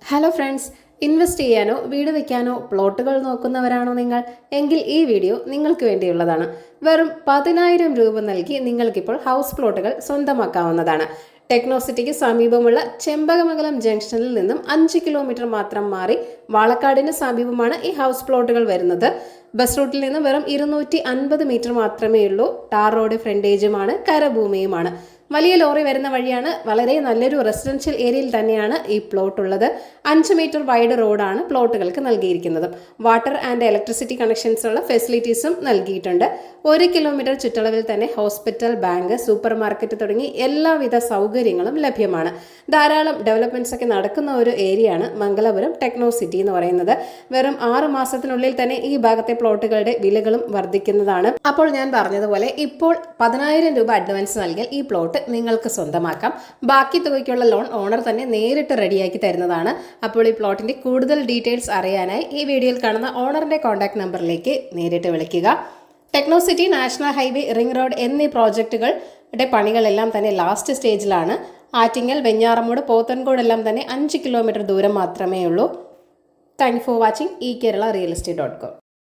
Hello friends, invest ചെയ്യാനോ വീട് വയ്ക്കാനോ പ്ലോട്ടുകൾ നോക്കുന്നവരാണോ നിങ്ങൾ എങ്കിൽ ഈ വീഡിയോ നിങ്ങൾക്ക് വേണ്ടിയുള്ളതാണ്. വെറും 10,000 രൂപ നൽകി നിങ്ങൾക്കിപ്പോൾ ഹൗസ് പ്ലോട്ടുകൾ സ്വന്തമാക്കാവുന്നതാണ്. ടെക്നോസിറ്റിക്ക് സമീപമുള്ള ചെമ്പകമംഗലം ജംഗ്ഷനിൽ നിന്നും 5 കിലോമീറ്റർ മാത്രം മാറി വാളക്കാടിന് സമീപമാണ് ഈ ഹൗസ് പ്ലോട്ടുകൾ വരുന്നത്. ബസ് റൂട്ടിൽ നിന്ന് വെറും 250 മീറ്റർ മാത്രമേ ഉള്ളൂ. ടാർ റോഡ് ഫ്രണ്ടേജുമാണ്, കരഭൂമിയുമാണ്. വലിയ ലോറി വരുന്ന വഴിയാണ്. വളരെ നല്ലൊരു റെസിഡൻഷ്യൽ ഏരിയയിൽ തന്നെയാണ് ഈ പ്ലോട്ട് ഉള്ളത്. 5 മീറ്റർ വൈഡ് റോഡാണ് പ്ലോട്ടുകൾക്ക് നൽകിയിരിക്കുന്നത്. വാട്ടർ ആൻഡ് ഇലക്ട്രിസിറ്റി കണക്ഷൻസ് ഉള്ള ഫെസിലിറ്റീസും നൽകിയിട്ടുണ്ട്. 1 കിലോമീറ്റർ ചുറ്റളവിൽ തന്നെ ഹോസ്പിറ്റൽ, ബാങ്ക്, സൂപ്പർ മാർക്കറ്റ് തുടങ്ങി എല്ലാവിധ സൗകര്യങ്ങളും ലഭ്യമാണ്. ധാരാളം ഡെവലപ്മെന്റ്സ് ഒക്കെ നടക്കുന്ന ഒരു ഏരിയയാണ് മംഗലപുരം ടെക്നോ സിറ്റി എന്ന് പറയുന്നത്. വെറും 6 മാസത്തിനുള്ളിൽ തന്നെ ഈ ഭാഗത്തെ പ്ലോട്ടുകളുടെ വിലകളും വർദ്ധിക്കുന്നതാണ്. അപ്പോൾ ഞാൻ പറഞ്ഞതുപോലെ ഇപ്പോൾ 10,000 രൂപ അഡ്വാൻസ് നൽകിയാൽ ഈ പ്ലോട്ട് നിങ്ങൾക്ക് സ്വന്തമാക്കാം. ബാക്കി തുകയ്ക്കുള്ള ലോൺ ഓണർ തന്നെ നേരിട്ട് റെഡിയാക്കി തരുന്നതാണ്. അപ്പോൾ ഈ പ്ലോട്ടിന്റെ കൂടുതൽ ഡീറ്റെയിൽസ് അറിയാനായി ഈ വീഡിയോയിൽ കാണുന്ന ഓണറിന്റെ കോൺടാക്ട് നമ്പറിലേക്ക് നേരിട്ട് വിളിക്കുക. Techno city, national highway, ring road എന്നീ പ്രോജക്റ്റുകളുടെ പണികളെല്ലാം തന്നെ ലാസ്റ്റ് സ്റ്റേജിലാണ്. ആറ്റിങ്ങൽ, വെഞ്ഞാറമൂട്, പോത്തൻകോട് എല്ലാം തന്നെ 5 കിലോമീറ്റർ ദൂരം മാത്രമേ ഉള്ളൂ. Thank you for watching. eKerala Real Estate.com.